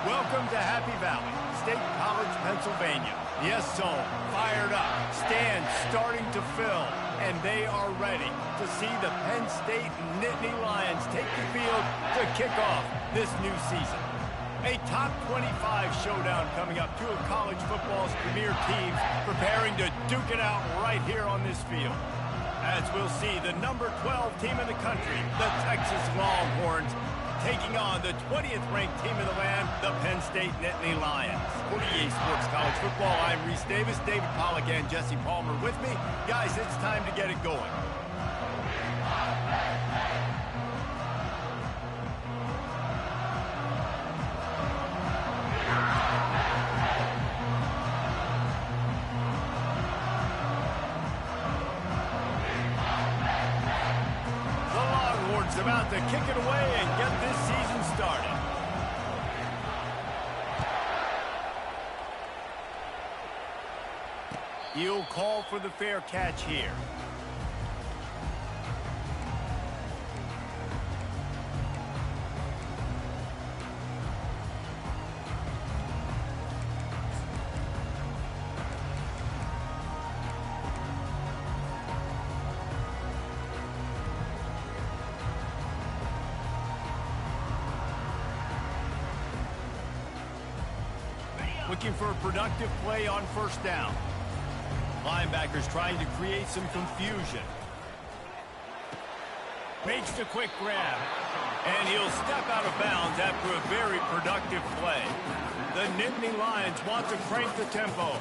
Welcome to Happy Valley, State College, Pennsylvania. Yes, so fired up, stands starting to fill, and they are ready to see the Penn State Nittany Lions take the field to kick off this new season. A top 25 showdown coming up, two of college football's premier teams preparing to duke it out right here on this field. As we'll see the number 12 team in the country, the Texas Longhorns, taking on the 20th ranked team in the land, the Penn State Nittany Lions. For EA Sports College Football, I'm Reese Davis, David Pollack and Jesse Palmer with me. Guys, it's time to get it going. About to kick it away and get this season started. He'll call for the fair catch here. Looking for a productive play on first down. Linebackers trying to create some confusion. Makes the quick grab. And he'll step out of bounds after a very productive play. The Nittany Lions want to crank the tempo.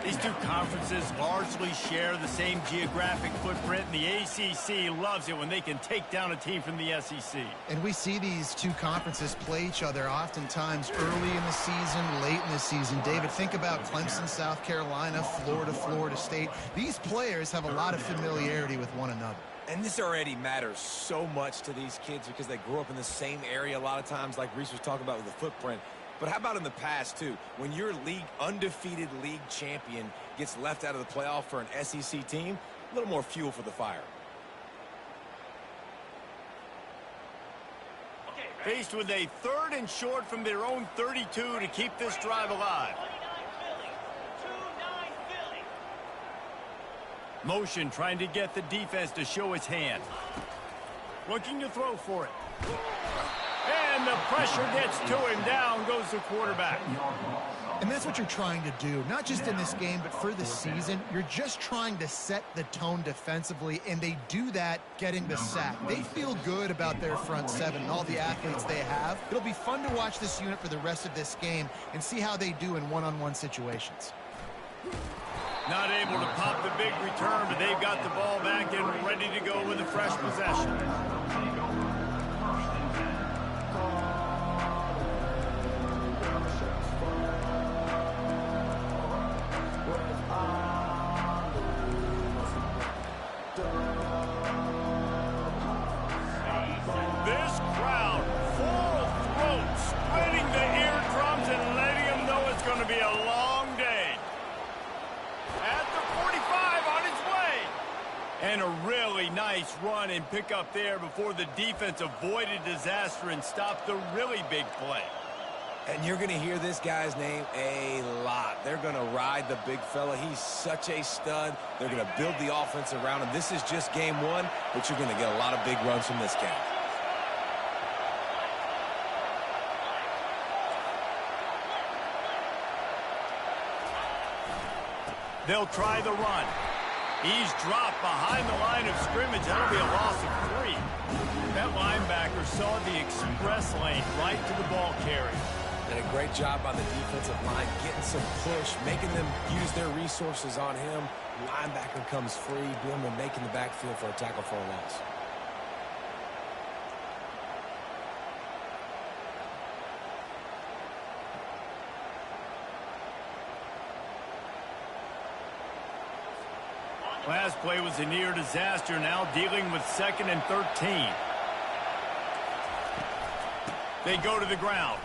These two conferences largely share the same geographic footprint, and the ACC loves it when they can take down a team from the SEC. And we see these two conferences play each other oftentimes early in the season, late in the season. David, think about Clemson, South Carolina, Florida, Florida State. These players have a lot of familiarity with one another. And this already matters so much to these kids because they grew up in the same area a lot of times, like Reese was talking about with the footprint. But how about in the past, too? When your undefeated league champion gets left out of the playoff for an SEC team, a little more fuel for the fire. Faced with a 3rd and short from their own 32 to keep this drive alive. Motion trying to get the defense to show its hand. Looking to throw for it. And the pressure gets to him. Down goes the quarterback. And that's what you're trying to do, not just in this game, but for the season. You're just trying to set the tone defensively, and they do that getting the sack. They feel good about their front seven and all the athletes they have. It'll be fun to watch this unit for the rest of this game and see how they do in one-on-one situations. Not able to pop the big return, but they've got the ball back and ready to go with a fresh possession. This crowd, full throat, spreading the eardrums and letting them know it's going to be a long day. At the 45 on its way. And a really nice run and pick up there before the defense avoided disaster and stopped the really big play. And you're going to hear this guy's name a lot. They're going to ride the big fella. He's such a stud. They're going to build the offense around him. This is just game one, but you're going to get a lot of big runs from this guy. They'll try the run. He's dropped behind the line of scrimmage. That'll be a loss of 3. That linebacker saw the express lane right to the ball carrier. And a great job on the defensive line, getting some push, making them use their resources on him. Linebacker comes free, being able to make in the backfield for a tackle for a loss. Last play was a near disaster, now dealing with 2nd and 13. They go to the ground.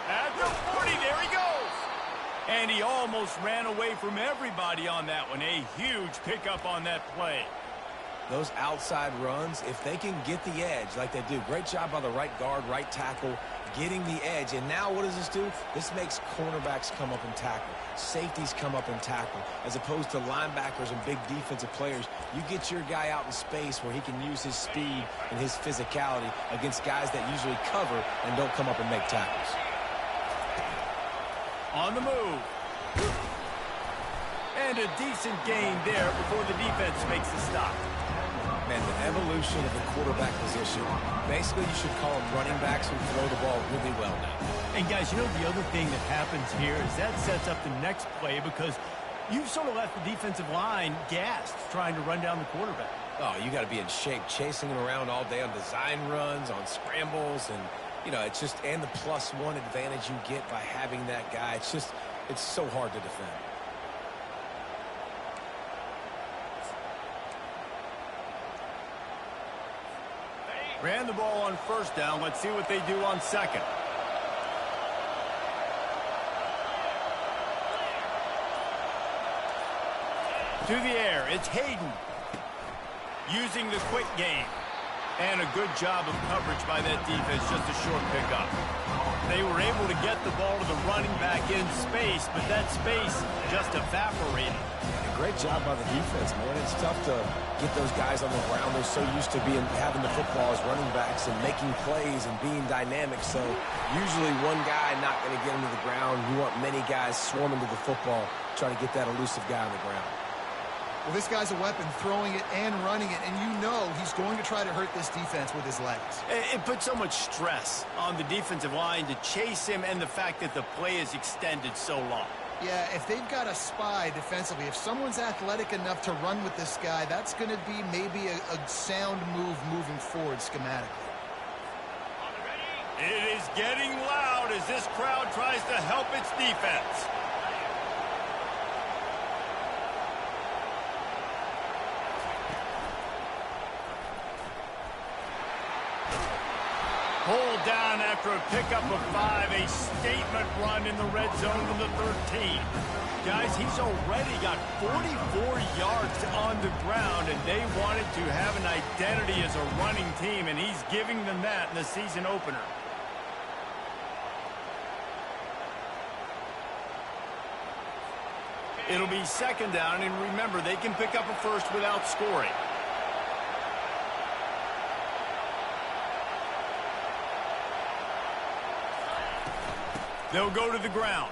At the 40, there he goes. And he almost ran away from everybody on that one. A huge pickup on that play. those outside runs, if they can get the edge like they do, great job by the right guard, right tackle, getting the edge. And now what does this do? This makes cornerbacks come up and tackle. Safeties come up and tackle. As opposed to linebackers and big defensive players, you get your guy out in space where he can use his speed and his physicality against guys that usually cover and don't come up and make tackles. On the move. And a decent gain there before the defense makes the stop. Man, the evolution of the quarterback position, basically you should call them running backs who throw the ball really well now. And guys, you know the other thing that happens here is that sets up the next play because you've sort of left the defensive line gassed trying to run down the quarterback. Oh, you got to be in shape, chasing him around all day on design runs, on scrambles, and, you know, it's just, and the +1 advantage you get by having that guy. It's just, it's so hard to defend. Ran the ball on first down. Let's see what they do on second. To the air, it's Hayden. Using the quick game. And a good job of coverage by that defense, just a short pickup. They were able to get the ball to the running back in space, but that space just evaporated. Great job by the defense, man. It's tough to get those guys on the ground. They're so used to having the football as running backs and making plays and being dynamic. So usually one guy not going to get him to the ground. You want many guys swarming to the football, trying to get that elusive guy on the ground. Well, this guy's a weapon, throwing it and running it, and you know he's going to try to hurt this defense with his legs. It puts so much stress on the defensive line to chase him and the fact that the play is extended so long. Yeah, if they've got a spy defensively, if someone's athletic enough to run with this guy, that's going to be maybe a sound move moving forward schematically. It is getting loud as this crowd tries to help its defense. Pulled down after a pickup of 5, a statement run in the red zone to the 13. Guys, he's already got 44 yards on the ground, and they wanted to have an identity as a running team, and he's giving them that in the season opener. It'll be second down, and remember, they can pick up a first without scoring. They'll go to the ground.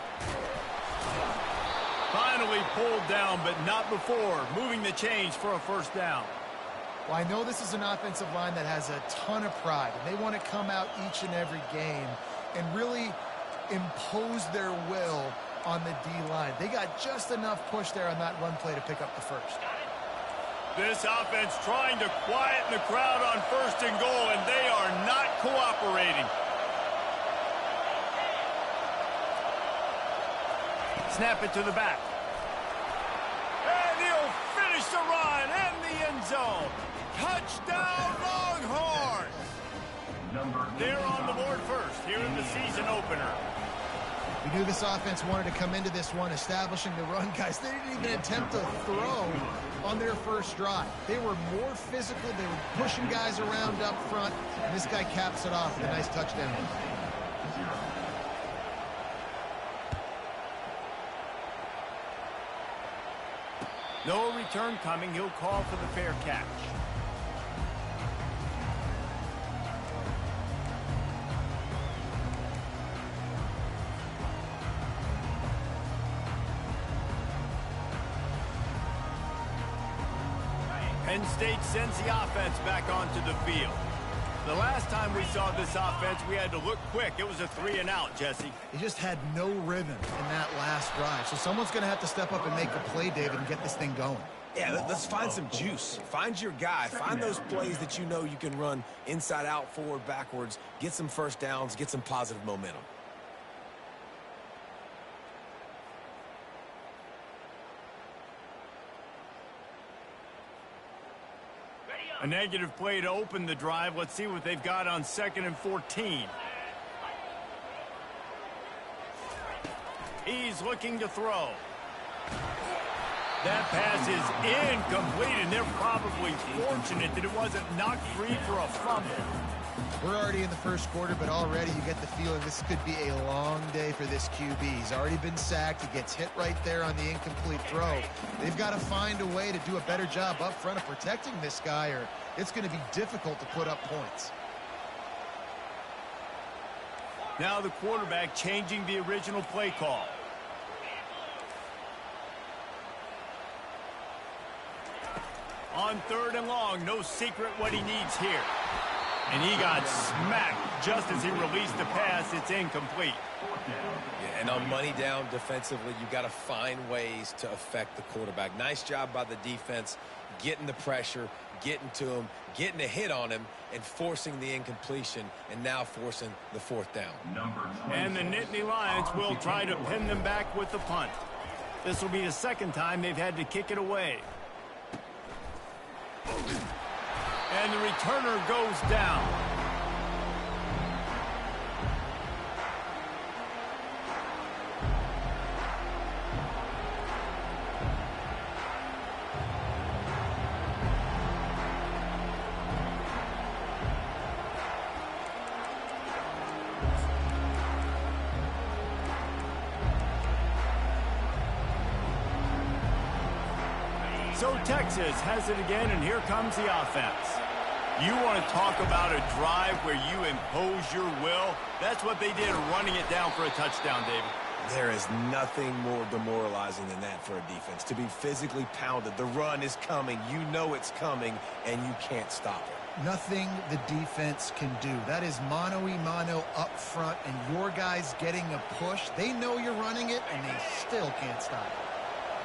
Finally pulled down, but not before moving the chains for a first down. Well, I know this is an offensive line that has a ton of pride, and they want to come out each and every game and really impose their will on the D-line. They got just enough push there on that run play to pick up the first. This offense trying to quieten the crowd on first and goal, and they are not cooperating. Snap it to the back. And he'll finish the run and the end zone. Touchdown, Longhorns! They're on the board first here in the season opener. We knew this offense wanted to come into this one establishing the run, guys. They didn't even attempt to throw on their first drive. They were more physical. They were pushing guys around up front, and this guy caps it off with a nice touchdown. No return coming. He'll call for the fair catch. Penn State sends the offense back onto the field. The last time we saw this offense, we had to look quick. It was a 3-and-out, Jesse. They just had no rhythm in that last drive. So someone's going to have to step up and make a play, David, and get this thing going. Yeah, let's find some juice. Find your guy. Find those plays that you know you can run inside out, forward, backwards. Get some first downs. Get some positive momentum. A negative play to open the drive. Let's see what they've got on 2nd and 14. He's looking to throw. That pass is incomplete, and they're probably fortunate that it wasn't knocked free for a fumble. We're already in the first quarter, but already you get the feeling this could be a long day for this QB. He's already been sacked. He gets hit right there on the incomplete throw. They've got to find a way to do a better job up front of protecting this guy, or it's going to be difficult to put up points. Now the quarterback changing the original play call. On 3rd and long, no secret what he needs here. And he got smacked just as he released the pass. It's incomplete. Yeah, and on money down defensively, you got to find ways to affect the quarterback. Nice job by the defense, getting the pressure, getting to him, getting a hit on him, and forcing the incompletion, and now forcing the 4th down. And the Nittany Lions will try to pin them back with the punt. This will be the 2nd time they've had to kick it away. And the returner goes down. So Texas has it again, and here comes the offense. You want to talk about a drive where you impose your will? That's what they did, running it down for a touchdown, David. There is nothing more demoralizing than that for a defense. To be physically pounded, the run is coming, you know it's coming, and you can't stop it. Nothing the defense can do. That is mano-a-mano up front, and your guys getting a push. They know you're running it, and they still can't stop it.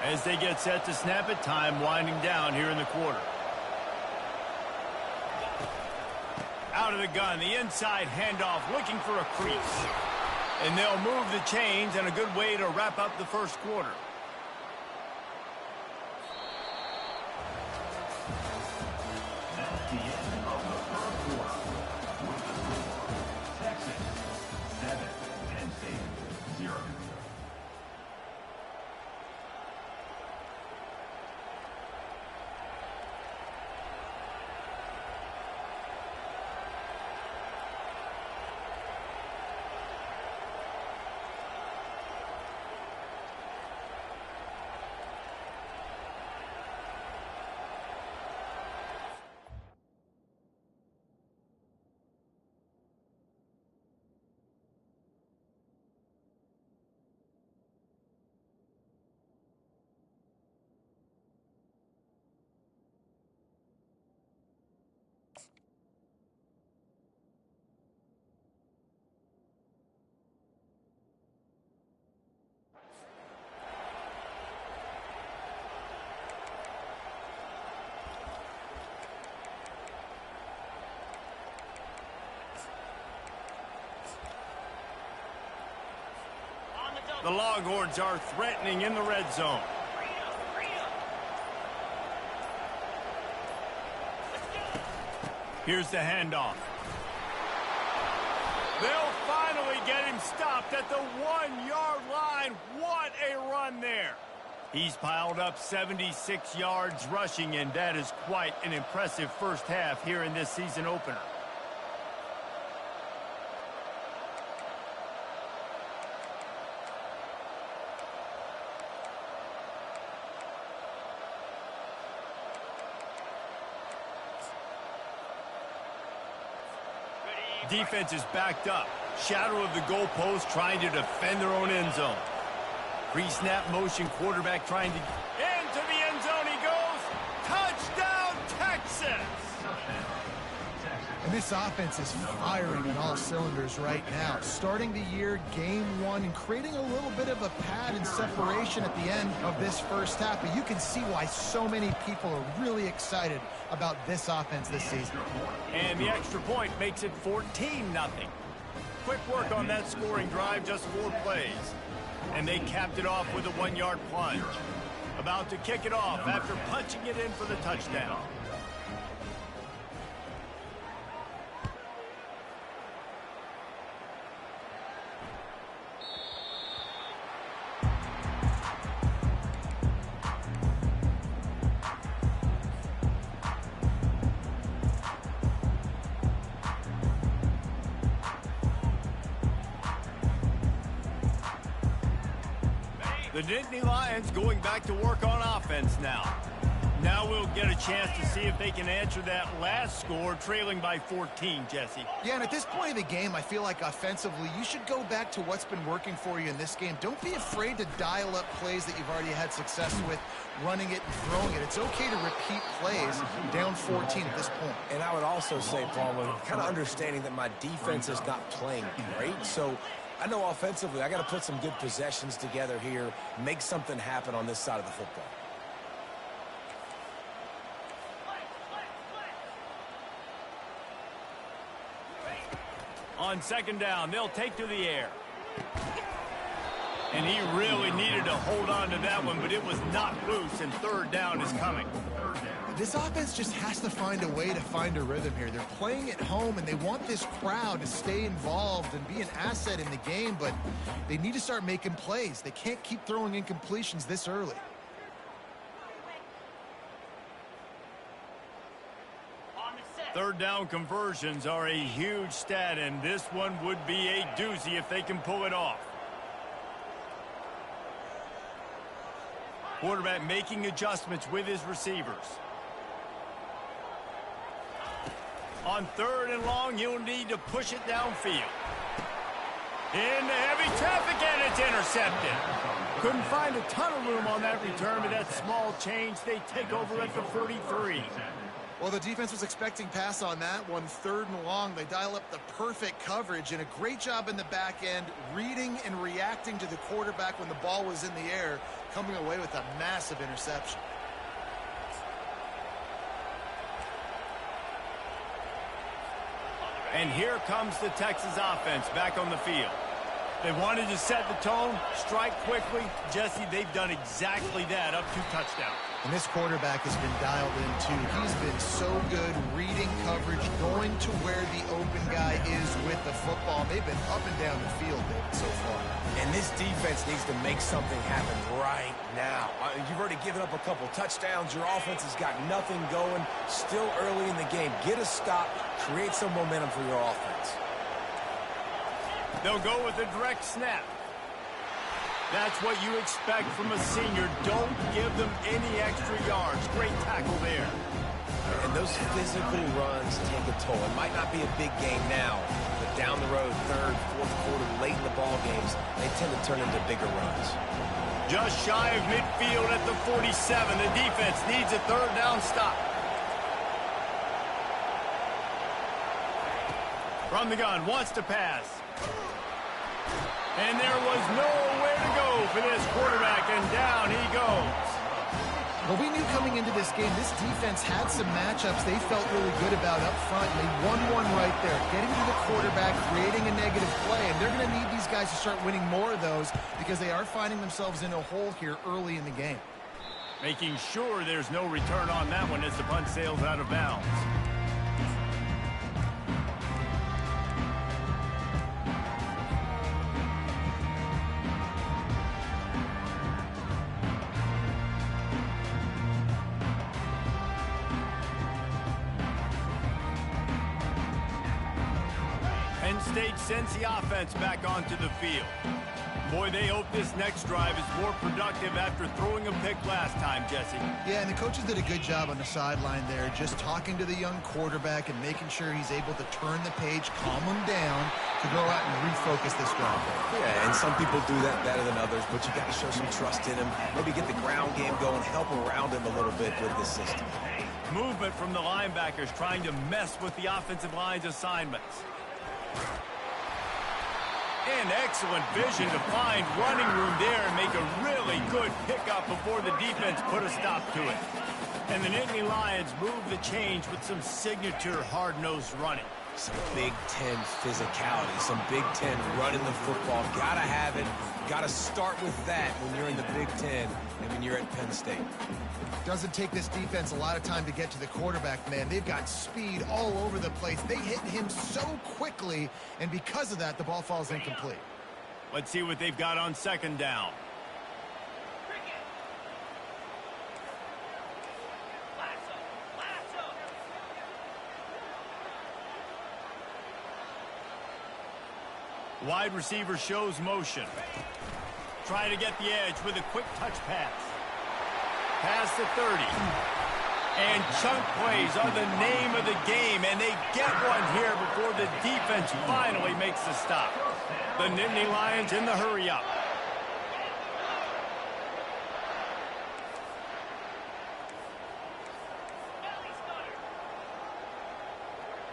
As they get set to snap it, time winding down here in the quarter. Out of the gun, the inside handoff, looking for a crease. And they'll move the chains, and a good way to wrap up the first quarter. That's the end of the first quarter. Texas 7 and State 0. The Longhorns are threatening in the red zone. Here's the handoff. They'll finally get him stopped at the 1-yard line. What a run there. He's piled up 76 yards rushing, and that is quite an impressive first half here in this season opener. Defense is backed up. Shadow of the goalpost, trying to defend their own end zone. Pre-snap motion, quarterback trying to... Into the end zone he goes. Touchdown, Texas! And this offense is firing on all cylinders right now. Starting the year, game one, and creating a little bit of a pad and separation at the end of this first half. But you can see why so many people are really excited about this offense this season. And the extra point makes it 14-0. Quick work on that scoring drive, just 4 plays. And they capped it off with a 1-yard plunge. About to kick it off after punching it in for the touchdown. The Nittany Lions going back to work on offense now. Now we'll get a chance to see if they can answer that last score, trailing by 14, Jesse. Yeah, and at this point of the game, I feel like offensively, you should go back to what's been working for you in this game. Don't be afraid to dial up plays that you've already had success with, running it and throwing it. It's okay to repeat plays down 14 at this point. And I would also say, Palmer, kind of understanding that my defense is not playing great, so I know offensively I got to put some good possessions together here, make something happen on this side of the football. On second down, they'll take to the air. And he really needed to hold on to that one, but it was not loose, and third down is coming. This offense just has to find a way to find a rhythm here. They're playing at home, and they want this crowd to stay involved and be an asset in the game, but they need to start making plays. They can't keep throwing incompletions this early. Third down conversions are a huge stat, and this one would be a doozy if they can pull it off. Quarterback making adjustments with his receivers. On third and long, you'll need to push it downfield. Into heavy traffic, and it's intercepted. Couldn't find a ton of room on that return, but that small change, they take over at the 43. Well, the defense was expecting pass on that one. Third and long, they dial up the perfect coverage, and a great job in the back end, reading and reacting to the quarterback when the ball was in the air, coming away with a massive interception. And here comes the Texas offense back on the field. They wanted to set the tone, strike quickly. Jesse, they've done exactly that, up 2 touchdowns. And this quarterback has been dialed in, too. He's been so good reading coverage, going to where the open guy is with the football. They've been up and down the field so far. And this defense needs to make something happen right now. You've already given up a couple touchdowns. Your offense has got nothing going. Still early in the game. Get a stop. Create some momentum for your offense. They'll go with a direct snap. That's what you expect from a senior. Don't give them any extra yards. Great tackle there. And those physical runs take a toll. It might not be a big game now, but down the road, third, fourth quarter, late in the ball games, they tend to turn into bigger runs. Just shy of midfield at the 47. The defense needs a third down stop. From the gun, wants to pass. And there was nowhere to go for this quarterback, and down he goes. Well, we knew coming into this game, this defense had some matchups they felt really good about up front. They won one right there, getting to the quarterback, creating a negative play, and they're going to need these guys to start winning more of those because they are finding themselves in a hole here early in the game. Making sure there's no return on that one as the punt sails out of bounds. Penn State sends the offense back onto the field. Boy, they hope this next drive is more productive after throwing a pick last time, Jesse. Yeah, and the coaches did a good job on the sideline there, just talking to the young quarterback and making sure he's able to turn the page, calm him down, to go out and refocus this drive. Yeah, and some people do that better than others, but you got to show some trust in him. Maybe get the ground game going, help around him a little bit with this system. Movement from the linebackers trying to mess with the offensive line's assignments. And excellent vision to find running room there and make a really good pickup before the defense put a stop to it. And the Nittany Lions move the change with some signature hard-nosed running. Some Big Ten physicality, some Big Ten running the football. Gotta have it. Gotta start with that when you're in the Big Ten and when you're at Penn State. Doesn't take this defense a lot of time to get to the quarterback, man. They've got speed all over the place. They hit him so quickly, and because of that, the ball falls incomplete. Let's see what they've got on second down. Wide receiver shows motion. Try to get the edge with a quick touch pass. Past the 30. And chunk plays are the name of the game, and they get one here before the defense finally makes the stop. The Nittany Lions in the hurry-up.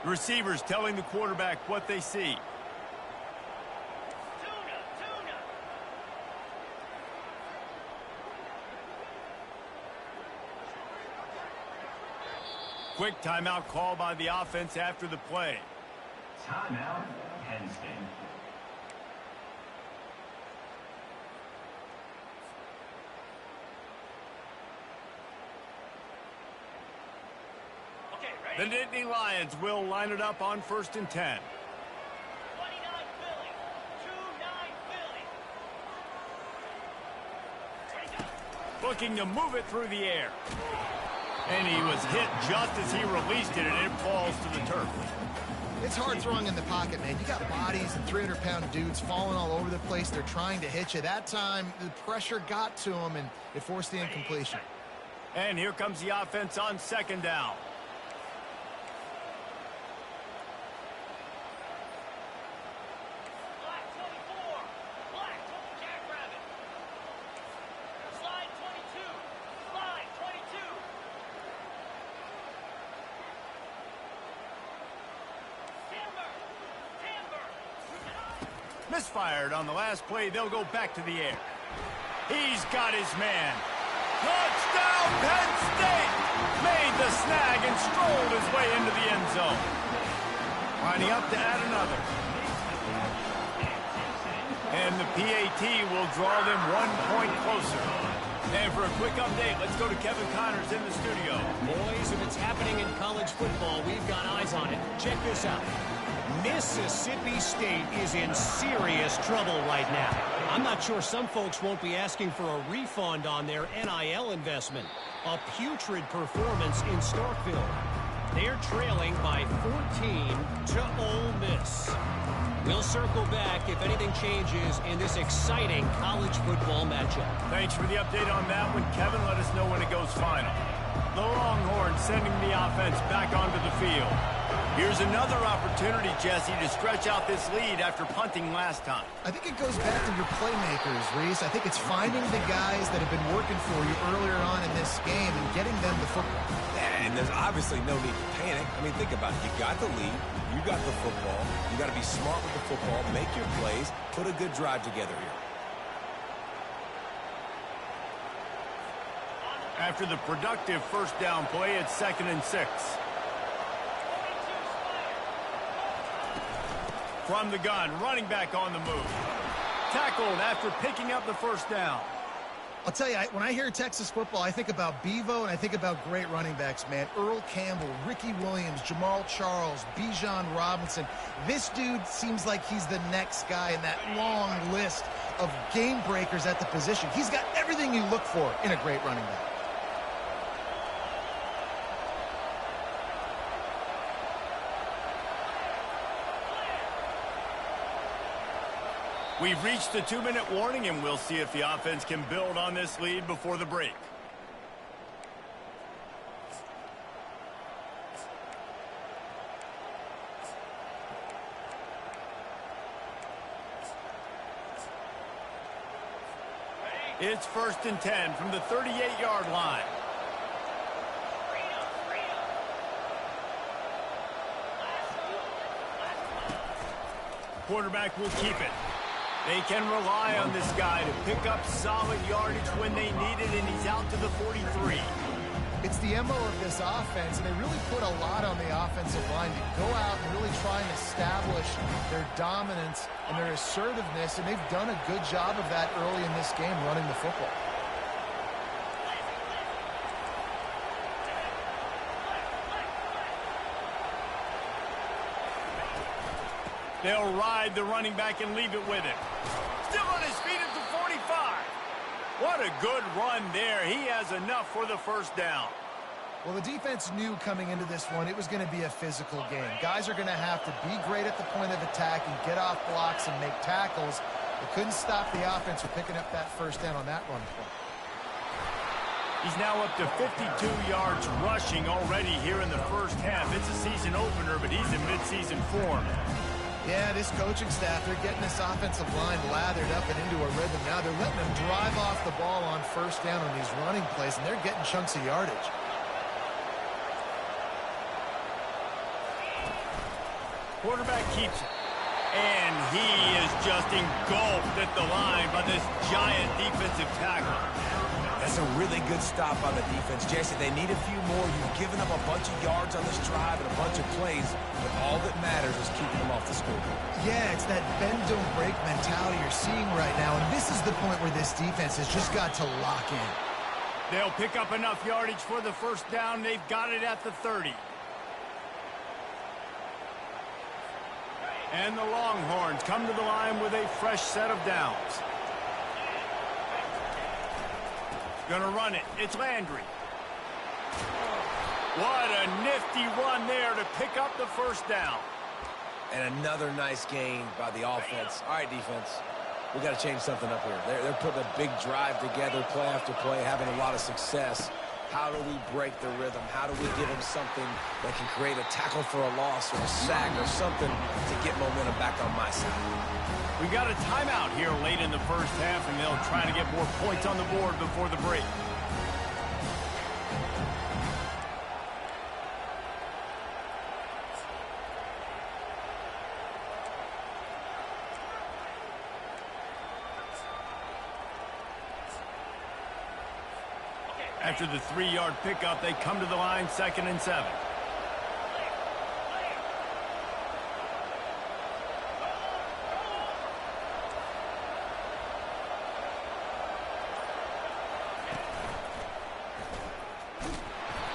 Receivers telling the quarterback what they see. Quick timeout call by the offense after the play. Timeout, Penn State. The Nittany Lions will line it up on 1st and 10. 29 Philly. 2-9 Philly. Looking to move it through the air. And he was hit just as he released it, and it falls to the turf. It's hard throwing in the pocket, man. You got bodies and 300-pound dudes falling all over the place. They're trying to hit you. That time, the pressure got to him, and it forced the incompletion. And here comes the offense on 2nd down. Black 24. Black. Jackrabbit. Slide 22. Slide 22. Misfired on the last play. They'll go back to the air. He's got his man. Touchdown, Penn State! Made the snag and strolled his way into the end zone. Lining up to add another. And the PAT will draw them 1 point closer. And for a quick update, let's go to Kevin Connors in the studio. Boys, if it's happening in college football, we've got eyes on it. Check this out. Mississippi State is in serious trouble right now. I'm not sure some folks won't be asking for a refund on their NIL investment. A putrid performance in Starkville. They're trailing by 14 to Ole Miss. We'll circle back if anything changes in this exciting college football matchup. Thanks for the update on that one, Kevin. Let us know when it goes final. The Longhorns sending the offense back onto the field. Here's another opportunity, Jesse, to stretch out this lead after punting last time. I think it goes back to your playmakers, Reese. I think it's finding the guys that have been working for you earlier on in this game and getting them the football. And there's obviously no need to panic. I mean, think about it. You got the lead. You got the football. You got to be smart with the football. Make your plays. Put a good drive together here. After the productive first down play, it's 2nd and 6. From the gun, running back on the move. Tackled after picking up the first down. I'll tell you, when I hear Texas football, I think about Bevo and I think about great running backs, man. Earl Campbell, Ricky Williams, Jamal Charles, Bijan Robinson. This dude seems like he's the next guy in that long list of game breakers at the position. He's got everything you look for in a great running back. We've reached the 2-minute warning, and we'll see if the offense can build on this lead before the break. It's 1st and 10 from the 38-yard line. Quarterback will keep it. They can rely on this guy to pick up solid yardage when they need it, and he's out to the 43. It's the MO of this offense, and they really put a lot on the offensive line to go out and really try and establish their dominance and their assertiveness, and they've done a good job of that early in this game running the football. They'll ride the running back and leave it with him. Still on his feet at the 45. What a good run there. He has enough for the first down. Well, the defense knew coming into this one it was going to be a physical game. Guys are going to have to be great at the point of attack and get off blocks and make tackles. They couldn't stop the offense from picking up that first down on that run play. He's now up to 52 yards rushing already here in the first half. It's a season opener, but he's in midseason form. Yeah, this coaching staff, they're getting this offensive line lathered up and into a rhythm now. They're letting them drive off the ball on first down on these running plays, and they're getting chunks of yardage. Quarterback keeps it. And he is just engulfed at the line by this giant defensive tackle. That's a really good stop by the defense. Jesse, they need a few more. You've given up a bunch of yards on this drive and a bunch of plays, but all that matters is keeping them off the scoreboard. Yeah, it's that bend, don't break mentality you're seeing right now, and this is the point where this defense has just got to lock in. They'll pick up enough yardage for the first down. They've got it at the 30. And the Longhorns come to the line with a fresh set of downs. Gonna run it. It's Landry. What a nifty run there to pick up the first down. And another nice gain by the offense. All right, defense, we got to change something up here. They're putting a big drive together, play after play, having a lot of success. How do we break the rhythm? How do we give them something that can create a tackle for a loss or a sack or something to get momentum back on my side? We got a timeout here late in the first half, and they'll try to get more points on the board before the break. After the 3-yard pickup, they come to the line, 2nd and 7.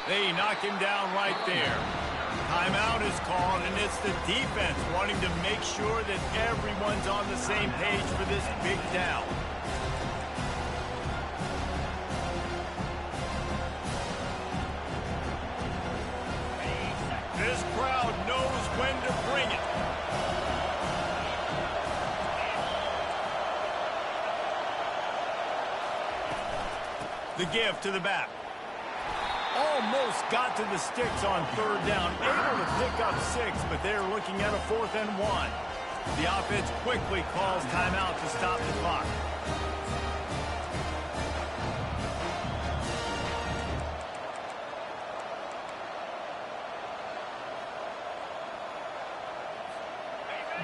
They knock him down right there. Timeout is called, and it's the defense wanting to make sure that everyone's on the same page for this big down. This crowd knows when to bring it. The give to the back. Almost got to the sticks on 3rd down. Able to pick up 6, but they're looking at a 4th and 1. The offense quickly calls timeout to stop the clock.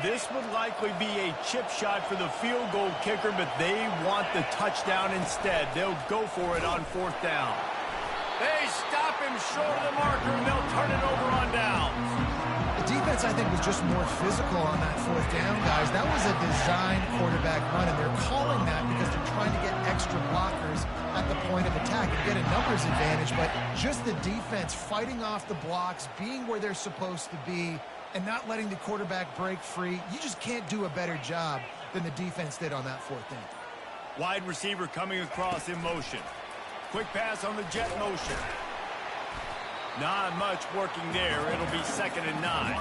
This would likely be a chip shot for the field goal kicker, but they want the touchdown instead. They'll go for it on 4th down. They stop him short of the marker, and they'll turn it over on downs. The defense, I think, was just more physical on that 4th down, guys. That was a designed quarterback run, and they're calling that because they're trying to get extra blockers at the point of attack and get a numbers advantage, but just the defense fighting off the blocks, being where they're supposed to be, and not letting the quarterback break free. You just can't do a better job than the defense did on that 4th down. Wide receiver coming across in motion. Quick pass on the jet motion. Not much working there. It'll be 2nd and 9.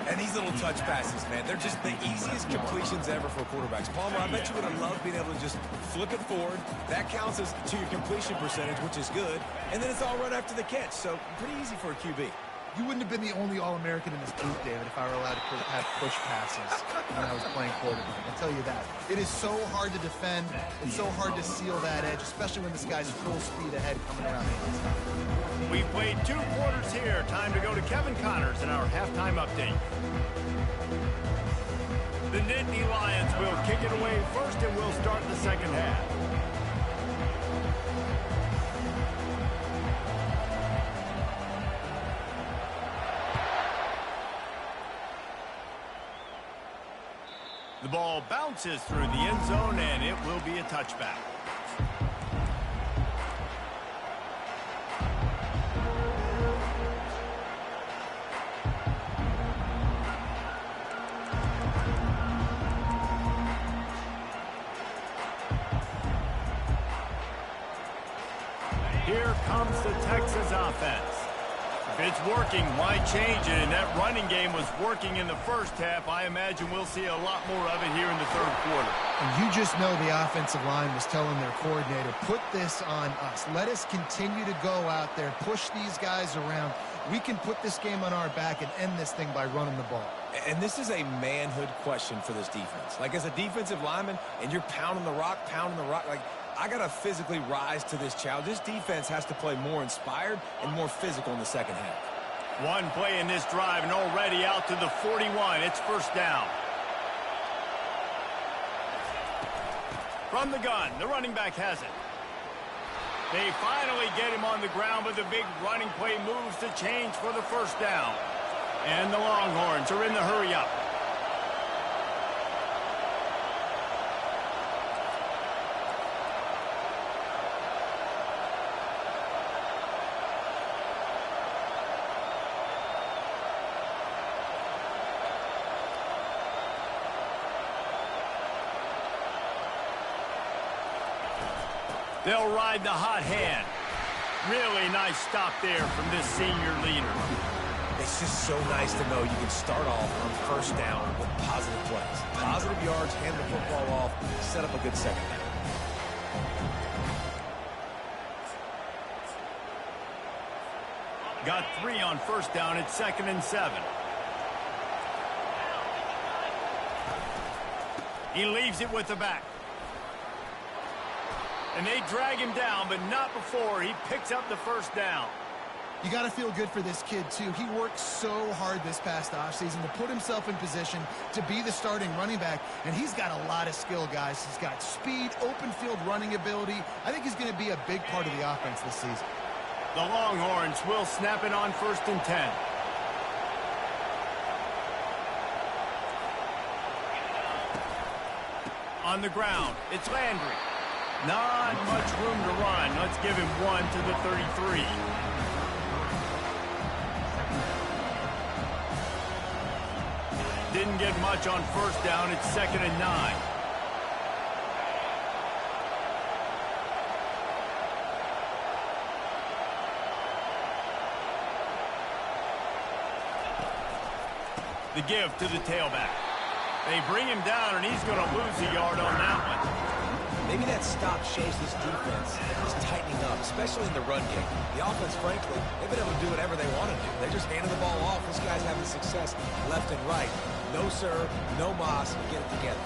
And these little touch passes, man, they're just the easiest completions ever for quarterbacks. Palmer, I bet you would have loved being able to just flip it forward. That counts as to your completion percentage, which is good. And then it's all right after the catch. So pretty easy for a QB. You wouldn't have been the only All-American in this booth, David, if I were allowed to have push passes when I was playing quarterback. I'll tell you that. It is so hard to defend. It's so hard to seal that edge, especially when this guy's full speed ahead coming around the inside. We've played 2 quarters here. Time to go to Kevin Connors in our halftime update. The Nittany Lions will kick it away first, and we'll start the 2nd half. The ball bounces through the end zone, and it will be a touchback. Here comes the Texas offense. If it's working, why change it? And that running game was working in the first half. I imagine we'll see a lot more of it here in the 3rd quarter. And you just know the offensive line was telling their coordinator, put this on us. Let us continue to go out there, push these guys around. We can put this game on our back and end this thing by running the ball. And this is a manhood question for this defense. Like, as a defensive lineman, and you're pounding the rock, like, I got to physically rise to this challenge. This defense has to play more inspired and more physical in the second half. One play in this drive and already out to the 41. It's first down. From the gun, the running back has it. They finally get him on the ground, but the big running play moves to change for the first down. And the Longhorns are in the hurry-up. They'll ride the hot hand. Really nice stop there from this senior leader. It's just so nice to know you can start off on first down with positive plays. Positive yards, hand the football off, set up a good second half. Got 3 on first down. It's 2nd and 7. He leaves it with the back. And they drag him down, but not before he picks up the first down. You got to feel good for this kid, too. He worked so hard this past offseason to put himself in position to be the starting running back, and he's got a lot of skill, guys. He's got speed, open field running ability. I think he's going to be a big part of the offense this season. The Longhorns will snap it on 1st and 10. On the ground, it's Landry. Not much room to run. Let's give him 1 to the 33. Didn't get much on first down. It's 2nd and 9. The give to the tailback. They bring him down, and he's going to lose a yard on that one. Maybe that stop shows this defense is tightening up, especially in the run game. The offense, frankly, they've been able to do whatever they want to do. They're just handing the ball off. This guy's having success left and right. No sir, no mas, get it together.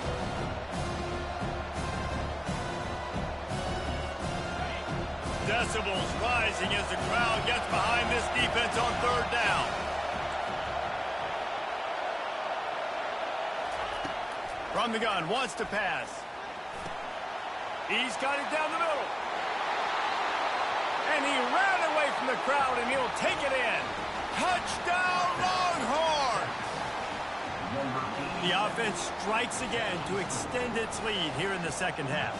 Decibels rising as the crowd gets behind this defense on 3rd down. From the gun, wants to pass. He's got it down the middle. And he ran away from the crowd, and he'll take it in. Touchdown, Longhorns! The offense strikes again to extend its lead here in the second half.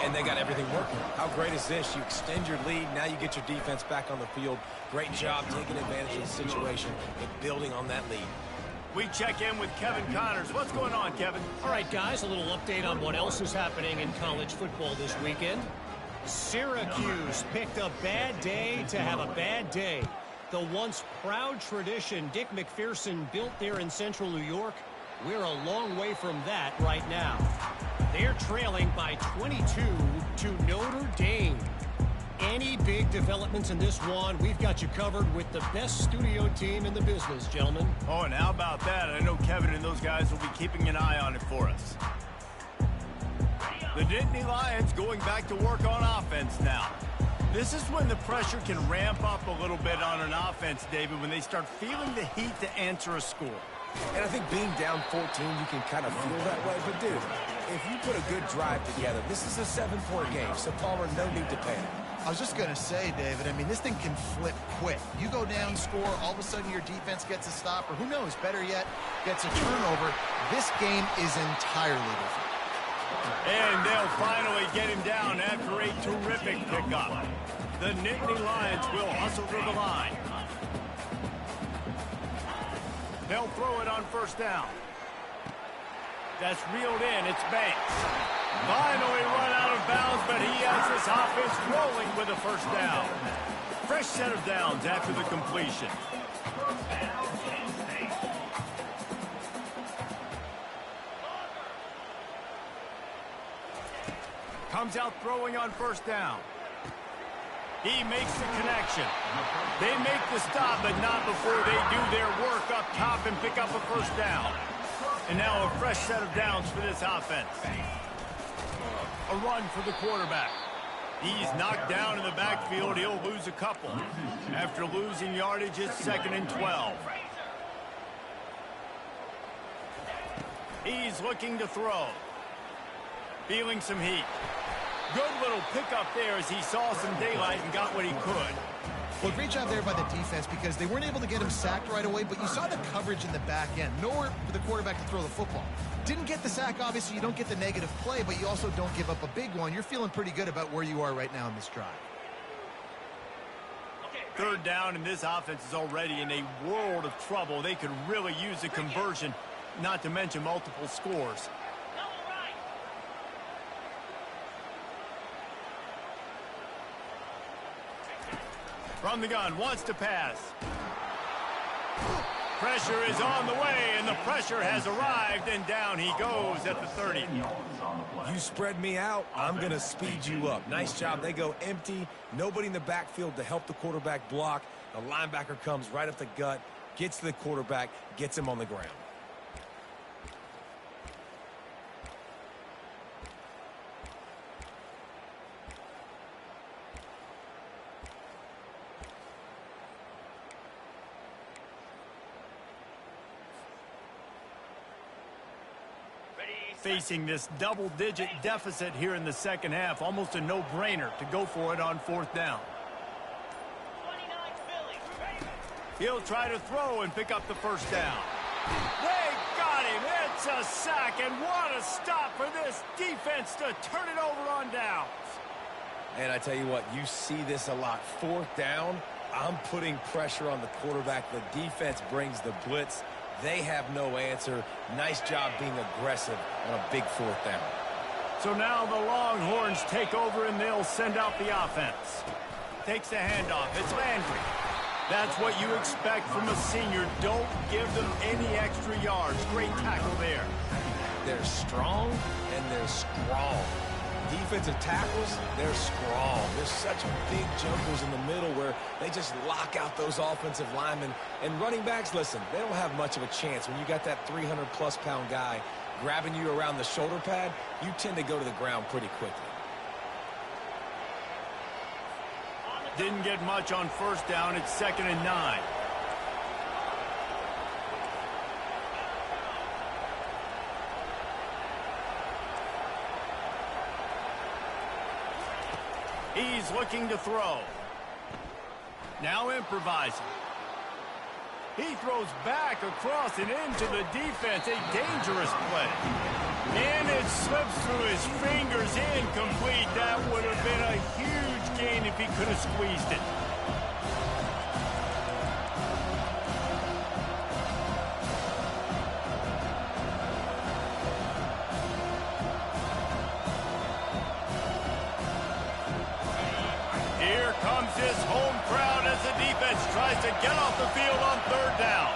And they got everything working. How great is this? You extend your lead, now you get your defense back on the field. Great job taking advantage of the situation and building on that lead. We check in with Kevin Connors. What's going on, Kevin? All right, guys, a little update on what else is happening in college football this weekend. Syracuse picked a bad day to have a bad day. The once proud tradition Dick McPherson built there in central New York, we're a long way from that right now. They're trailing by 22 to Notre Dame. Any big developments in this one, we've got you covered with the best studio team in the business, gentlemen. Oh, and how about that? I know Kevin and those guys will be keeping an eye on it for us. The Nittany Lions going back to work on offense now. This is when the pressure can ramp up a little bit on an offense, David, when they start feeling the heat to answer a score. And I think being down 14, you can kind of feel that way. But, dude, if you put a good drive together, this is a 7-point game, so Palmer, no need to panic. I was just going to say, David, I mean, this thing can flip quick. You go down, score, all of a sudden your defense gets a stop, or who knows, better yet, gets a turnover. This game is entirely different. And they'll finally get him down after a terrific pickup. The Nittany Lions will hustle to the line. They'll throw it on first down. That's reeled in. It's Banks. Finally run out of bounds, but he has this offense rolling with a first down. Fresh set of downs after the completion. Comes out throwing on first down. He makes the connection. They make the stop, but not before they do their work up top and pick up a first down. And now a fresh set of downs for this offense. A run for the quarterback. He's knocked down in the backfield. He'll lose a couple. After losing yardage, it's 2nd and 12. He's looking to throw. Feeling some heat. Good little pickup there as he saw some daylight and got what he could. Well, great job there by the defense because they weren't able to get him sacked right away, but you saw the coverage in the back end. Nowhere for the quarterback to throw the football. Didn't get the sack, obviously. You don't get the negative play, but you also don't give up a big one. You're feeling pretty good about where you are right now in this drive. 3rd down, and this offense is already in a world of trouble. They could really use a conversion, not to mention multiple scores. From the gun, wants to pass. Pressure is on the way, and the pressure has arrived, and down he goes at the 30. You spread me out, I'm going to speed you up. Nice job. They go empty. Nobody in the backfield to help the quarterback block. The linebacker comes right up the gut, gets to the quarterback, gets him on the ground. Facing this double-digit deficit here in the second half, almost a no-brainer to go for it on 4th down. 29 Philly. He'll try to throw and pick up the first down. They got him. It's a sack, and what a stop for this defense to turn it over on downs. And I tell you what, you see this a lot. 4th down, I'm putting pressure on the quarterback. The defense brings the blitz. They have no answer. Nice job being aggressive on a big 4th down. So now the Longhorns take over and they'll send out the offense. Takes the handoff. It's Landry. That's what you expect from a senior. Don't give them any extra yards. Great tackle there. They're strong and they're strong. Defensive tackles, they're strong. There's such big jumpers in the middle where they just lock out those offensive linemen. And running backs, listen, they don't have much of a chance. When you got that 300-plus pound guy grabbing you around the shoulder pad, you tend to go to the ground pretty quickly. Didn't get much on first down. It's 2nd and 9. He's looking to throw. Now improvising. He throws back across and into the defense. A dangerous play. And it slips through his fingers. Incomplete. That would have been a huge gain if he could have squeezed it. Here comes his home crowd as the defense tries to get off the field on 3rd down.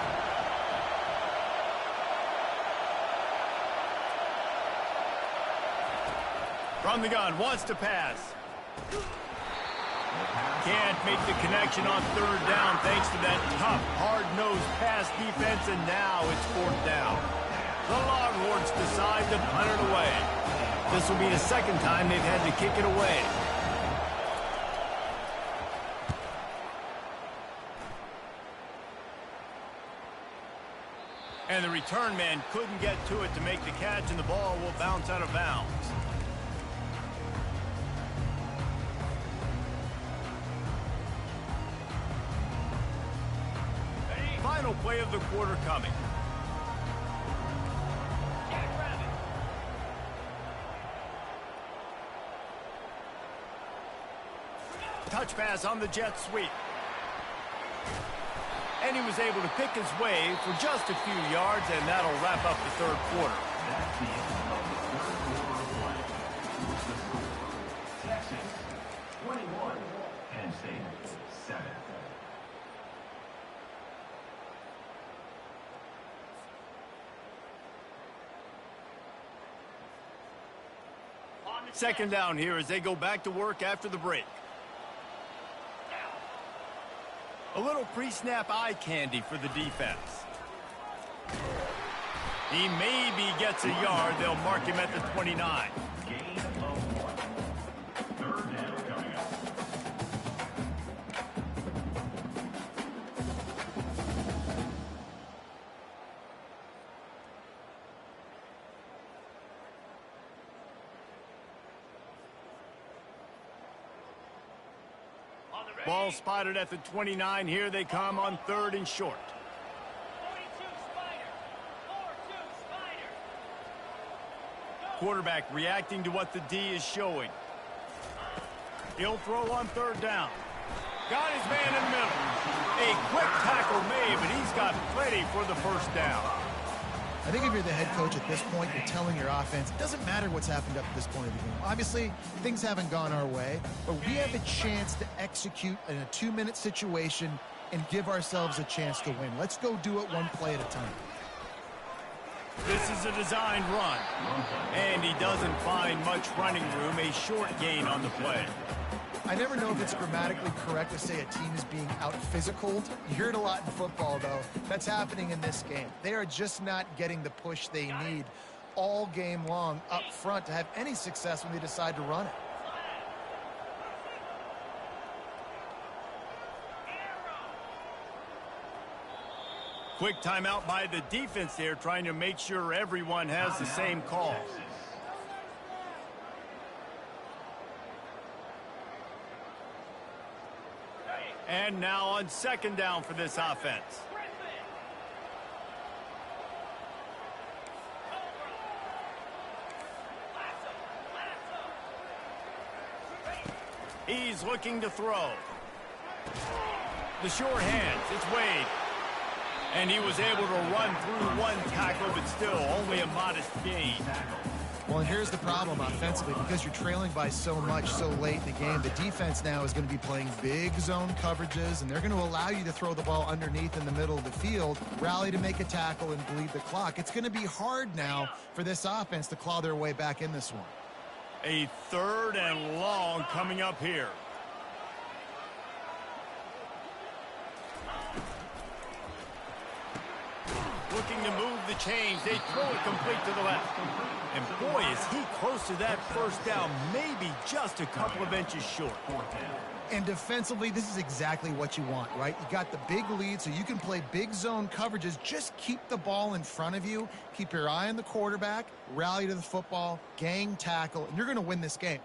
From the gun, wants to pass. Can't make the connection on 3rd down thanks to that tough, hard-nosed pass defense, and now it's 4th down. The Longhorns decide to punt it away. This will be the 2nd time they've had to kick it away. And the return man couldn't get to it to make the catch, and the ball will bounce out of bounds. Final play of the quarter coming. Touch pass on the jet sweep. And he was able to pick his way for just a few yards, and that'll wrap up the 3rd quarter. That's the end of the 3rd quarter of play. Texas 21, Penn State 7. Second down here as they go back to work after the break. A little pre-snap eye candy for the defense. He maybe gets a yard. They'll mark him at the 29. Gain of 1. Third down coming up. Ball spotted at the 29. Here they come on 3rd and short. 42 Spider. 4-2 Spider. Quarterback reacting to what the D is showing. He'll throw on 3rd down. Got his man in the middle. A quick tackle made, but he's got plenty for the first down. I think if you're the head coach at this point, you're telling your offense, it doesn't matter what's happened up to this point of the game. Obviously, things haven't gone our way, but we have a chance to execute in a 2-minute situation and give ourselves a chance to win. Let's go do it one play at a time. This is a designed run, and he doesn't find much running room, a short gain on the play. I never know if it's grammatically correct to say a team is being out-physicaled. You hear it a lot in football, though. That's happening in this game. They are just not getting the push they need all game long up front to have any success when they decide to run it. Quick timeout by the defense there, trying to make sure everyone has the same call. And now on 2nd down for this offense. He's looking to throw. The short hands, it's Wade. And he was able to run through one tackle, but still only a modest gain. Well, and here's the problem offensively. Because you're trailing by so much so late in the game, the defense now is going to be playing big zone coverages, and they're going to allow you to throw the ball underneath in the middle of the field, rally to make a tackle, and bleed the clock. It's going to be hard now for this offense to claw their way back in this one. A 3rd and long coming up here. Looking to move the chains. They throw it complete to the left. And boy, is he close to that first down, maybe just a couple of inches short. And defensively, this is exactly what you want, right? You got the big lead, so you can play big zone coverages. Just keep the ball in front of you. Keep your eye on the quarterback, rally to the football, gang tackle, and you're going to win this game.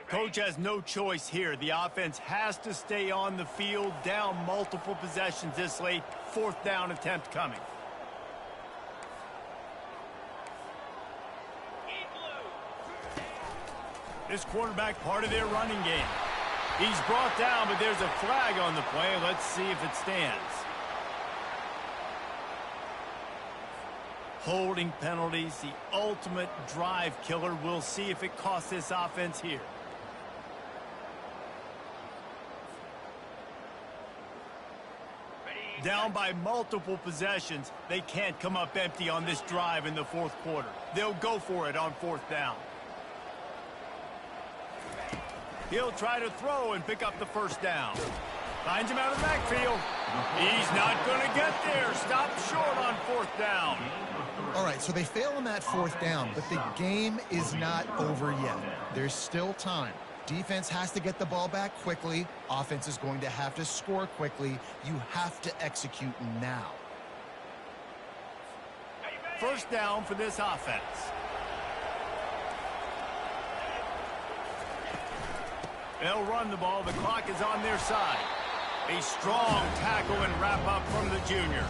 Coach has no choice here. The offense has to stay on the field, down multiple possessions this late. 4th down attempt coming. This quarterback part of their running game. He's brought down, but there's a flag on the play. Let's see if it stands. Holding penalties, the ultimate drive killer. We'll see if it costs this offense here. Down by multiple possessions, they can't come up empty on this drive in the 4th quarter. They'll go for it on 4th down. He'll try to throw and pick up the first down. Finds him out of the backfield. He's not going to get there. Stop short on 4th down. All right, so they fail on that 4th down, but the game is not over yet. There's still time. Defense has to get the ball back quickly. Offense is going to have to score quickly. You have to execute now. First down for this offense. They'll run the ball. The clock is on their side. A strong tackle and wrap up from the junior.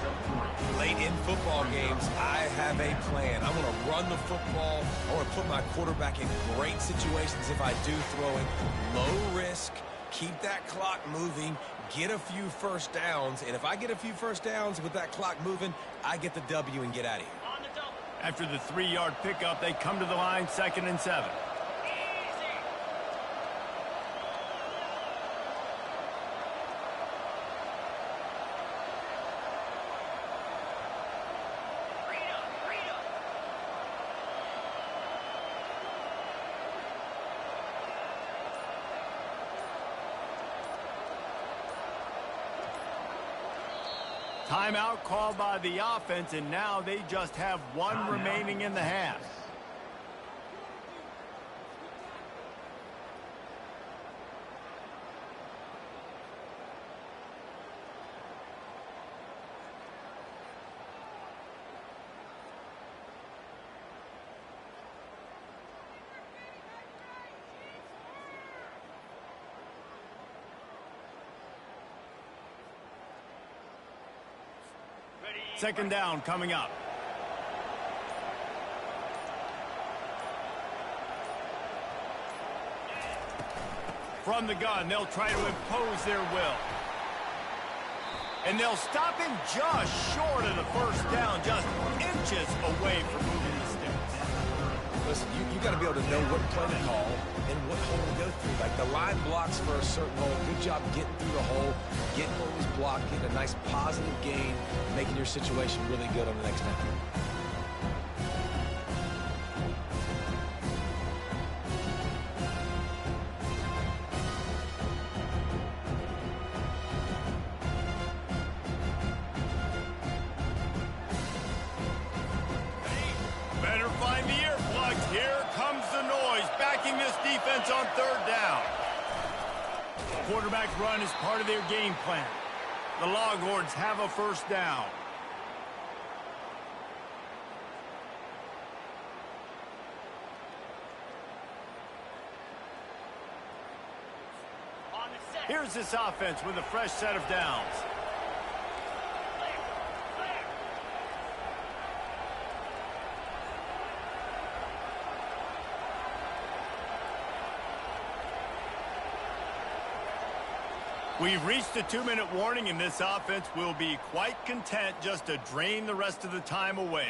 Late in football games, I have a plan. I'm going to run the football. I want to put my quarterback in great situations if I do throw it. Low risk, keep that clock moving, get a few first downs. And if I get a few first downs with that clock moving, I get the W and get out of here. After the 3-yard pickup, they come to the line, 2nd and 7. Timeout called by the offense, and now they just have one remaining in the half. Second down coming up. From the gun, they'll try to impose their will. And they'll stop him just short of the first down, just inches away from moving the sticks. Listen, you got to be able to know what play to call and what hole to go through. Like the line blocks for a certain hole. Good job getting through the hole, getting what was blocked, getting a nice positive gain, making your situation really good on the next down. Better find the earplugs. Here comes the noise, backing this defense on third down. Quarterback run is part of their game plan. The Longhorns have a first down. On the set. Here's this offense with a fresh set of downs. Clear. Clear. We've reached the 2-minute warning, and this offense will be quite content just to drain the rest of the time away.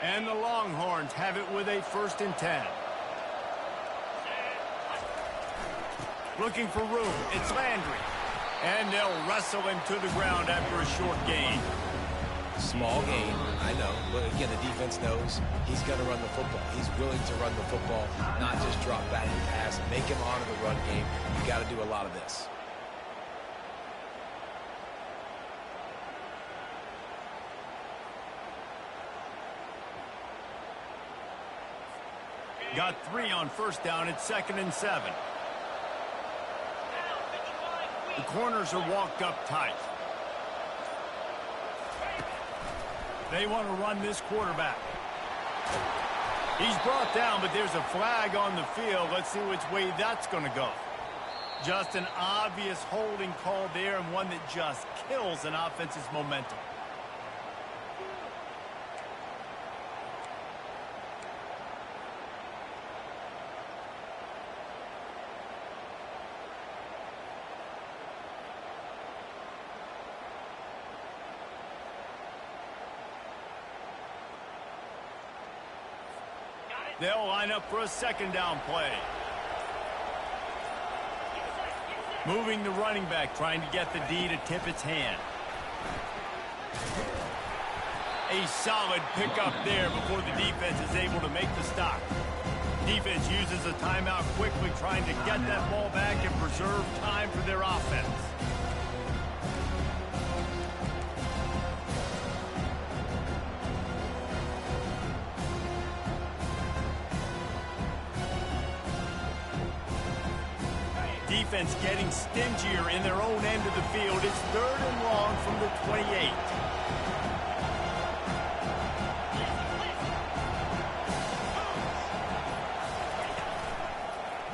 And the Longhorns have it with a 1st and 10. Looking for room. It's Landry. And they'll wrestle him to the ground after a short gain. Small gain, I know. But again, the defense knows he's going to run the football. He's willing to run the football, not just drop back and pass, make him honor the run game. You got to do a lot of this. Got 3 on first down. It's 2nd and 7. The corners are walked up tight. They want to run this quarterback. He's brought down, but there's a flag on the field. Let's see which way that's going to go. Just an obvious holding call there, and one that just kills an offense's momentum. They'll line up for a 2nd down play. Moving the running back, trying to get the D to tip its hand. A solid pickup there before the defense is able to make the stop. Defense uses a timeout quickly, trying to get that ball back and preserve time for their offense. Defense getting stingier in their own end of the field. It's 3rd and long from the 28.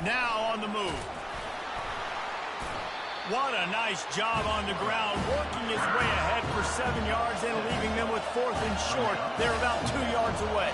Now on the move. What a nice job on the ground, working his way ahead for 7 yards and leaving them with 4th and short. They're about 2 yards away.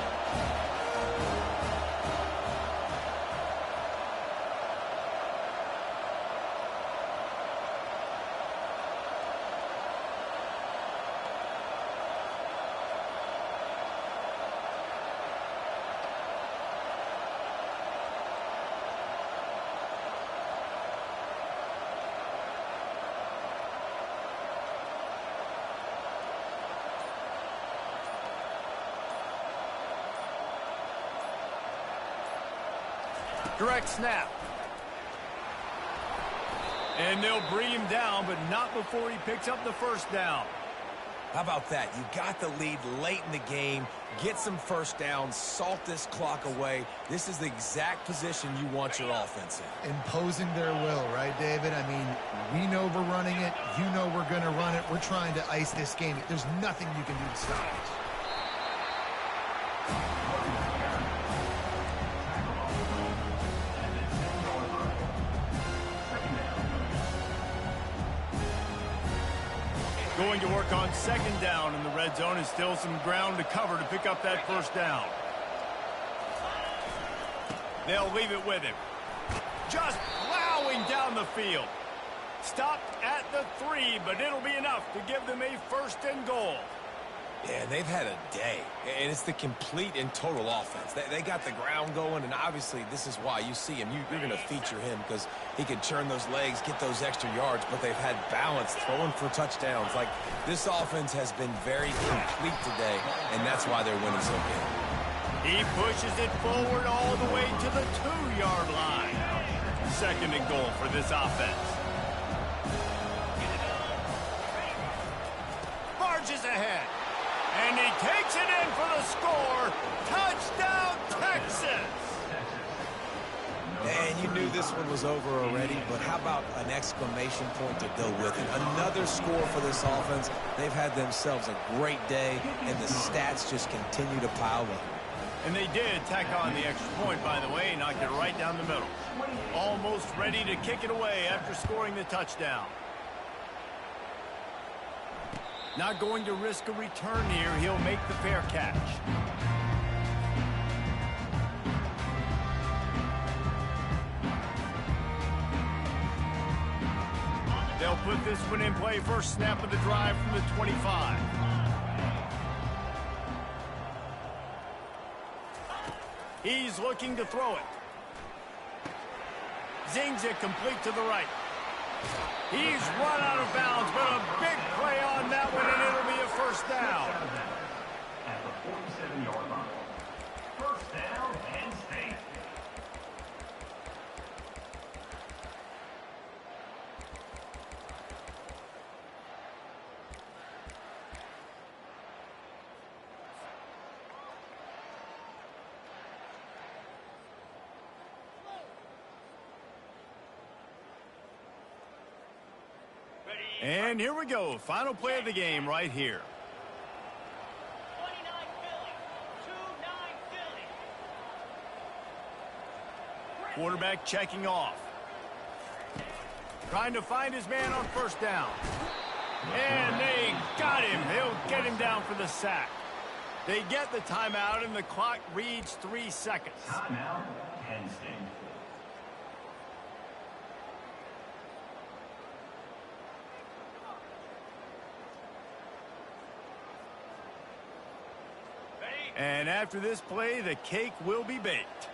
Direct snap. And they'll bring him down, but not before he picks up the first down. How about that? You got the lead late in the game. Get some first downs. Salt this clock away. This is the exact position you want your offense in. Imposing their will, right, David? I mean, we know we're running it. You know we're going to run it. We're trying to ice this game. There's nothing you can do to stop us. Going to work on second down in the red zone, and still some ground to cover to pick up that first down. They'll leave it with him. Just plowing down the field. Stopped at the 3, but it'll be enough to give them a first and goal. Yeah, they've had a day, and it's the complete and total offense. They got the ground going, and obviously this is why you see him. You're going to feature him because he can churn those legs, get those extra yards, but they've had balance, throwing for touchdowns. Like, this offense has been very complete today, and that's why they're winning so big. He pushes it forward all the way to the 2-yard line. Second and goal for this offense. Marches ahead. And he takes it in for the score. Touchdown, Texas! And you knew this one was over already, but how about an exclamation point to go with it? Another score for this offense. They've had themselves a great day, and the stats just continue to pile up. And they did tack on the extra point, by the way, knocked it right down the middle. Almost ready to kick it away after scoring the touchdown. Not going to risk a return here. He'll make the fair catch. They'll put this one in play. First snap of the drive from the 25. He's looking to throw it. Zings it complete to the right. He's run out of bounds, but a big play on that one, and it'll be a first down. At the 47-yard line. First down, Penn State. And here we go. Final play of the game right here. 29 Philly. 2-9 Philly. Quarterback checking off. Trying to find his man on first down. And they got him. They'll get him down for the sack. They get the timeout, and the clock reads 3 seconds. Timeout, Penn State. And after this play, the cake will be baked.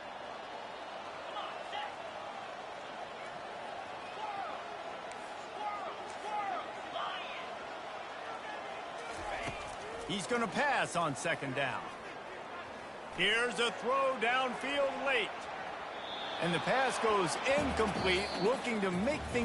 He's going to pass on second down. Here's a throw downfield late. And the pass goes incomplete, looking to make things